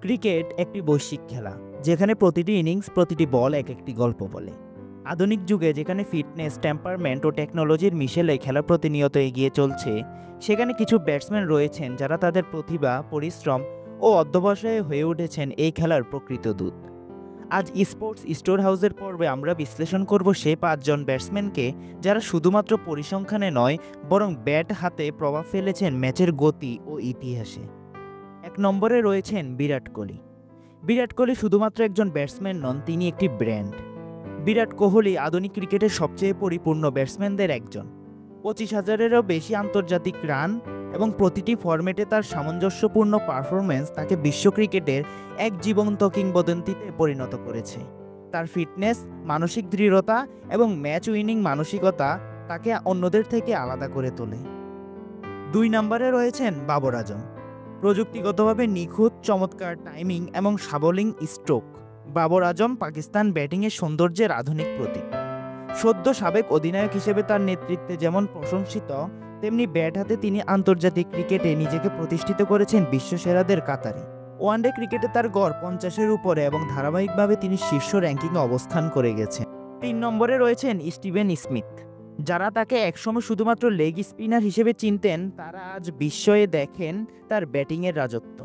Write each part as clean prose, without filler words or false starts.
Cricket একটি বৈশ্বিক খেলা, যেখানে প্রতিটি ইনিংস, প্রতিটি বল এক একটি গল্প বলে। আধুনিক যুগে যেখানে ফিটনেস, টেম্পারমেন্ট ও টেকনোলজির মিশেলে খেলা প্রতিনিয়ত এগিয়ে চলছে, সেখানে কিছু ব্যাটসম্যান রয়েছেন যারা তাদের প্রতিভা, পরিশ্রম ও অধ্যবসায়ে হয়ে উঠেছেন এই খেলার প্রকৃত দূত। আজ স্পোর্টস স্টোর হাউসের পর্বে আমরা বিশ্লেষণ করব সেই 5 জন ব্যাটসম্যানকে যারা শুধুমাত্র পরিসংখ্যানে নয়, বরং ব্যাট হাতে প্রভাব ফেলেছেন ম্যাচের গতি ও ইতিহাসে। 1 নম্বরে রয়েছেন বিরাট কোহলি। বিরাট কোহলি শুধুমাত্র একজন ব্যাটসম্যান নন, তিনি একটি ব্র্যান্ড। বিরাট কোহলি আধুনিক ক্রিকেটের সবচেয়ে পরিপূর্ণ ব্যাটসম্যানদের একজন। 25,000-এরও বেশি আন্তর্জাতিক রান এবং প্রতিটি ফরম্যাটে তার সামঞ্জস্যপূর্ণ পারফরম্যান্স তাকে বিশ্ব ক্রিকেটের এক জীবন্ত কিংবদন্তিতে পরিণত করেছে। তার ফিটনেস, মানসিক দৃঢ়তা এবং ম্যাচ উইনিং মানসিকতা তাকে অন্যদের থেকে আলাদা করে তোলে। 2 নম্বরে রয়েছেন বাবর আজম। প্রযুক্তিগতভাবে নিখুঁত, চমৎকার টাইমিং এবং সাবলিং স্ট্রোক। বাবর আজম পাকিস্তান ব্যাটিংয়ের সৌন্দর্যের আধুনিক প্রতীক। সদ্য সাবেক অধিনায়ক হিসেবে তার নেতৃত্বে যেমন প্রশংসিত, তেমনি ব্যাট হাতে তিনি আন্তর্জাতিক ক্রিকেটে নিজেকে প্রতিষ্ঠিত করেছেন বিশ্বসেরাদের কাতারে। ওয়ানডে ক্রিকেটে তার গড় 50-এর উপরে এবং ধারাবাহিকভাবে তিনি শীর্ষ র্যাঙ্কিংয়ে অবস্থান করে গেছেন। 3 নম্বরে রয়েছেন স্টিভেন স্মিথ। যারা তাকে একসময় শুধুমাত্র লেগ স্পিনার হিসেবে চিনতেন, তারা আজ বিস্ময়ে দেখেন তার ব্যাটিংয়ের রাজত্ব।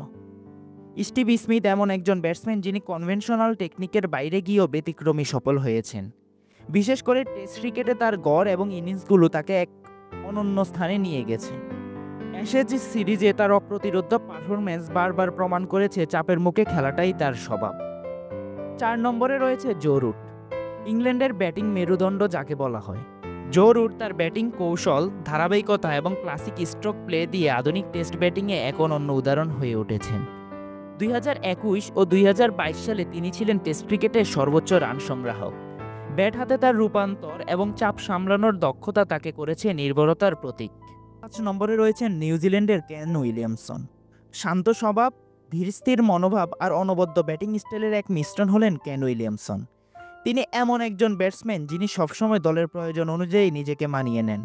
স্টিভ স্মিথ এমন একজন ব্যাটসম্যান যিনি কনভেনশনাল টেকনিকের বাইরে গিয়েও ব্যতিক্রমী সফল হয়েছেন। বিশেষ করে টেস্ট ক্রিকেটে তার গড় এবং ইনিংসগুলো তাকে এক অনন্য স্থানে নিয়ে গেছে। অ্যাশেজ সিরিজে তার অপ্রতিরোধ্য পারফরম্যান্স বারবার প্রমাণ করেছে চাপের মুখে খেলাটাই তার স্বভাব। 4 নম্বরে রয়েছে জো রুট। ইংল্যান্ডের ব্যাটিং মেরুদণ্ড যাকে বলা হয়। জো রুট তার ব্যাটিং কৌশল, ধারাবাহিকতা এবং ক্লাসিক স্ট্রোক প্লে দিয়ে আধুনিক টেস্ট ব্যাটিংয়ে এক অনন্য উদাহরণ হয়ে উঠেছেন। 2021 ও 2022 সালে তিনি ছিলেন টেস্ট ক্রিকেটের সর্বোচ্চ রান সংগ্রাহক। ব্যাট হাতে তার রূপান্তর এবং চাপ সামলানোর দক্ষতা তাকে করেছে নির্ভরতার প্রতীক। 5 নম্বরে রয়েছেন নিউজিল্যান্ডের কেন উইলিয়ামসন। শান্ত স্বভাব, ধীরস্থির মনোভাব আর অনবদ্য ব্যাটিং স্টাইলের এক মিশ্রণ হলেন কেন উইলিয়ামসন। তিনি এমন একজন ব্যাটসম্যান যিনি সবসময় দলের প্রয়োজন অনুযায়ী নিজেকে মানিয়ে নেন।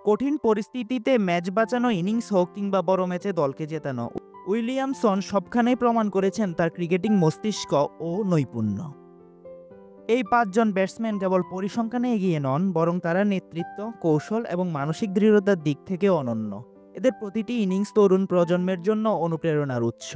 কঠিন পরিস্থিতিতে ম্যাচ বাঁচানো ইনিংস হোক কিংবা বড় ম্যাচে দলকে জেতানো, উইলিয়ামসন সবখানেই প্রমাণ করেছেন তার ক্রিকেটিং মস্তিষ্ক ও নৈপুণ্য। এই 5 জন ব্যাটসম্যান কেবল পরিসংখ্যানে এগিয়ে নন, বরং তারা নেতৃত্ব, কৌশল এবং মানসিক দৃঢ়তার দিক থেকে অনন্য। এদের প্রতিটি ইনিংস তরুণ প্রজন্মের জন্য অনুপ্রেরণার উৎস।